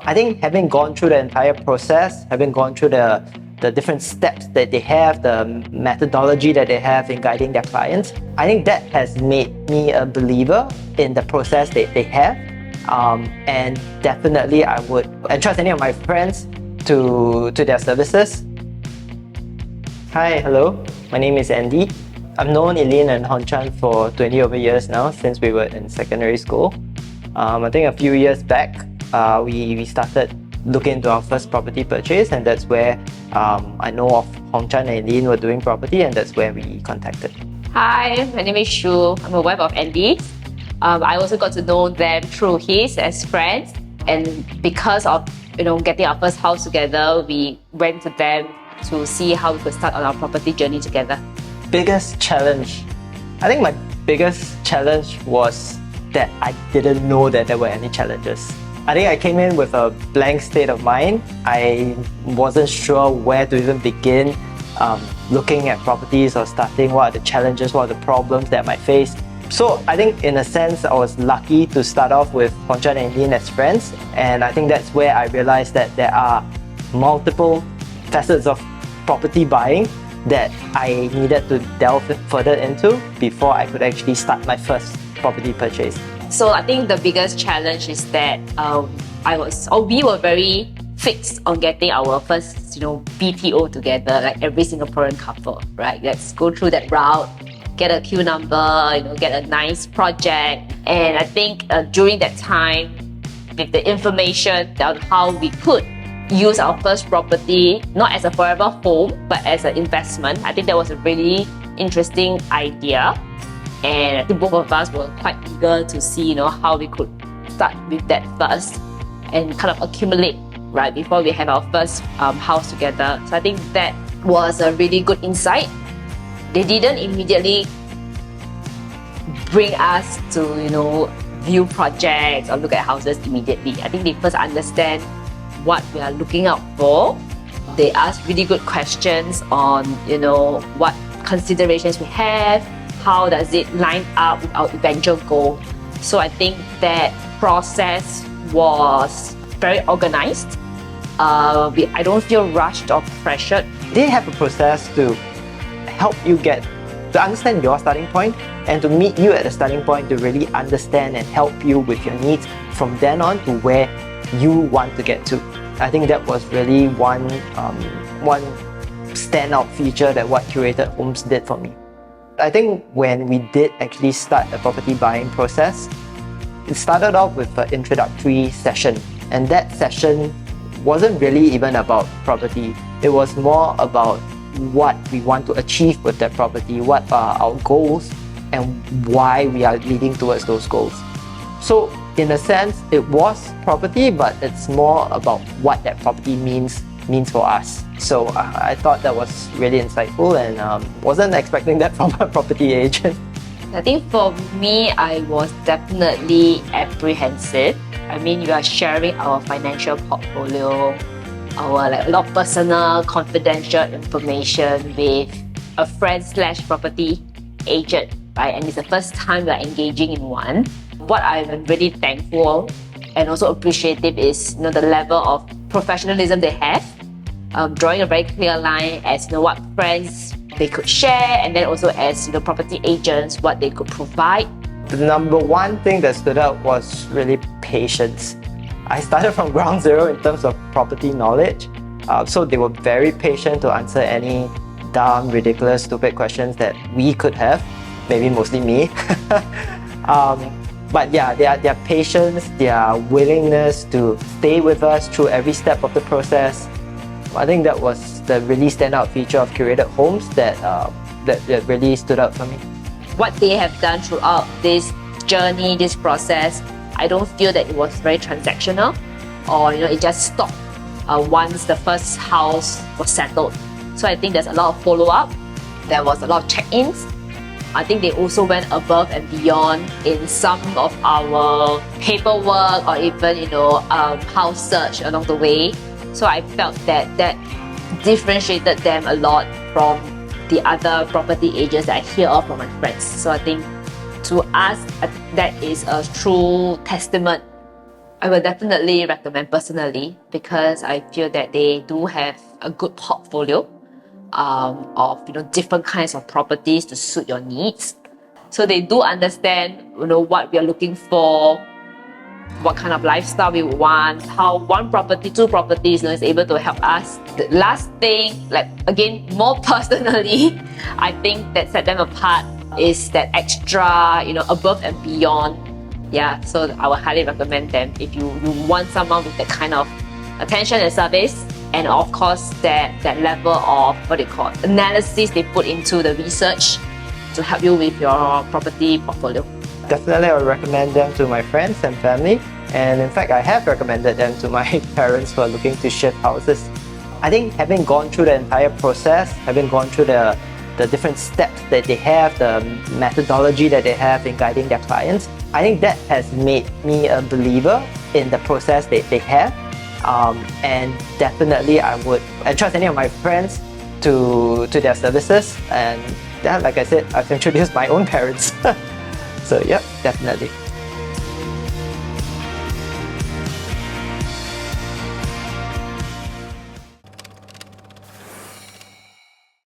I think having gone through the entire process, having gone through the different steps that they have, the methodology that they have in guiding their clients, I think that has made me a believer in the process that they have. And definitely I would entrust any of my friends to their services. Hi, hello, my name is Andy. I've known Eileen and Hon Chan for 20 over years now, since we were in secondary school. I think a few years back, we started looking into our first property purchase, and that's where I know of Hon Chan and Eileen were doing property, and that's where we contacted. Hi, my name is Shu. I'm a wife of Andy. I also got to know them through his as friends, and because of getting our first house together, we went to them to see how we could start on our property journey together. Biggest challenge. I think my biggest challenge was that I didn't know that there were any challenges. I think I came in with a blank state of mind. I wasn't sure where to even begin looking at properties or starting. What are the challenges, what are the problems that I might face. So I think in a sense I was lucky to start off with Hon Chan and Eileen as friends, and I think that's where I realized that there are multiple facets of property buying that I needed to delve further into before I could actually start my first property purchase. So I think the biggest challenge is that we were very fixed on getting our first BTO together, like every Singaporean couple, right? Let's go through that route, get a queue number, get a nice project. And I think during that time, with the information on how we could use our first property, not as a forever home, but as an investment, I think that was a really interesting idea. And I think both of us were quite eager to see, how we could start with that first and kind of accumulate, right, before we have our first house together. So I think that was a really good insight. They didn't immediately bring us to, view projects or look at houses immediately. I think they first understand what we are looking out for. They ask really good questions on, what considerations we have, how does it line up with our eventual goal. So I think that process was very organized. I don't feel rushed or pressured. They have a process to help you to understand your starting point and to meet you at the starting point to really understand and help you with your needs from then on to where you want to get to. I think that was really one standout feature that what Curated Homes did for me. I think when we did actually start the property buying process, it started off with an introductory session, and that session wasn't really even about property. It was more about what we want to achieve with that property, what are our goals, and why we are leading towards those goals. So in a sense, it was property, but it's more about what that property means for us. So I thought that was really insightful, and wasn't expecting that from a property agent. I think for me, I was definitely apprehensive. I mean, you are sharing our financial portfolio, our a lot of personal, confidential information with a friend/property agent, right? And it's the first time we are engaging in one. What I'm really thankful and also appreciative is the level of professionalism they have, drawing a very clear line as what friends they could share, and then also as property agents what they could provide. The number one thing that stood out was really patience. I started from ground zero in terms of property knowledge, so they were very patient to answer any dumb, ridiculous, stupid questions that we could have, maybe mostly me. But yeah, their patience, their willingness to stay with us through every step of the process, I think that was the really standout feature of Curated Homes that really stood out for me. What they have done throughout this journey, this process, I don't feel that it was very transactional, or it just stopped once the first house was settled. So I think there's a lot of follow-up. There was a lot of check-ins. I think they also went above and beyond in some of our paperwork or even house search along the way. So I felt that differentiated them a lot from the other property agents that I hear of from my friends. So I think to us, that is a true testament I will definitely recommend personally because I feel that they do have a good portfolio of different kinds of properties to suit your needs. So they do understand what we are looking for, what kind of lifestyle we want, how one property, two properties is able to help us. The last thing, like again, more personally, I think that set them apart is that extra, above and beyond. Yeah, so I would highly recommend them if you want someone with that kind of attention and service, and of course that level of analysis they put into the research to help you with your property portfolio. Definitely, I would recommend them to my friends and family. And in fact, I have recommended them to my parents who are looking to shift houses. I think having gone through the entire process, having gone through the different steps that they have, the methodology that they have in guiding their clients, I think that has made me a believer in the process that they have. And definitely, I would entrust any of my friends to their services. And yeah, like I said, I've introduced my own parents. So, yep, definitely.